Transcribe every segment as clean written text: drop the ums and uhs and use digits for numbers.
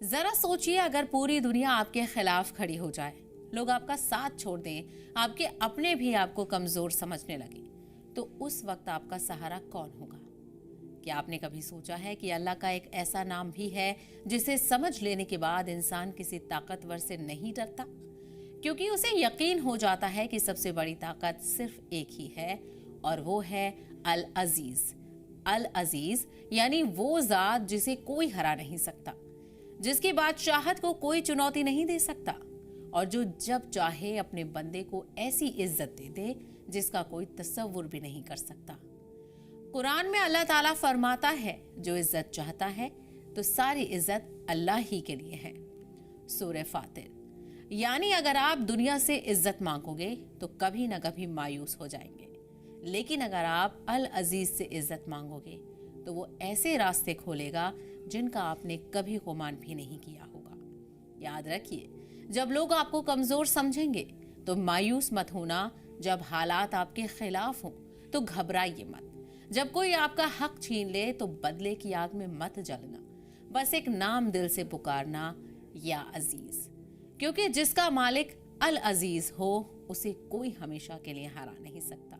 जरा सोचिए, अगर पूरी दुनिया आपके खिलाफ खड़ी हो जाए, लोग आपका साथ छोड़ दें, आपके अपने भी आपको कमजोर समझने लगे, तो उस वक्त आपका सहारा कौन होगा? क्या आपने कभी सोचा है कि अल्लाह का एक ऐसा नाम भी है जिसे समझ लेने के बाद इंसान किसी ताकतवर से नहीं डरता, क्योंकि उसे यकीन हो जाता है कि सबसे बड़ी ताकत सिर्फ एक ही है और वो है अल अजीज। अल अजीज यानी वो जात जिसे कोई हरा नहीं सकता, जिसकी बादशाहत को कोई चुनौती नहीं दे सकता, और जो जब चाहे अपने बंदे को ऐसी इज्जत दे दे जिसका कोई तसव्वुर भी नहीं कर सकता। कुरान में अल्लाह ताला फरमाता है, जो इज्जत चाहता है तो सारी इज्जत अल्लाह ही के लिए है। सूरह फातिर। यानी अगर आप दुनिया से इज्जत मांगोगे तो कभी ना कभी मायूस हो जाएंगे, लेकिन अगर आप अल अजीज से इज्जत मांगोगे तो वो ऐसे रास्ते खोलेगा जिनका आपने कभी गुमान भी नहीं किया होगा। याद रखिए, जब लोग आपको कमजोर समझेंगे तो मायूस मत होना। जब हालात आपके खिलाफ हों तो घबराइए मत। जब कोई आपका हक छीन ले तो बदले की आग में मत जलना। बस एक नाम दिल से पुकारना, या अजीज, क्योंकि जिसका मालिक अल अजीज हो उसे कोई हमेशा के लिए हरा नहीं सकता।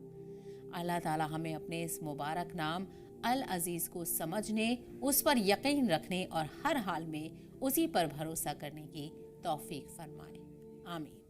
अल्लाह ताला हमें अपने इस मुबारक नाम अल अजीज को समझने, उस पर यकीन रखने और हर हाल में उसी पर भरोसा करने की तौफीक फरमाए। आमीन।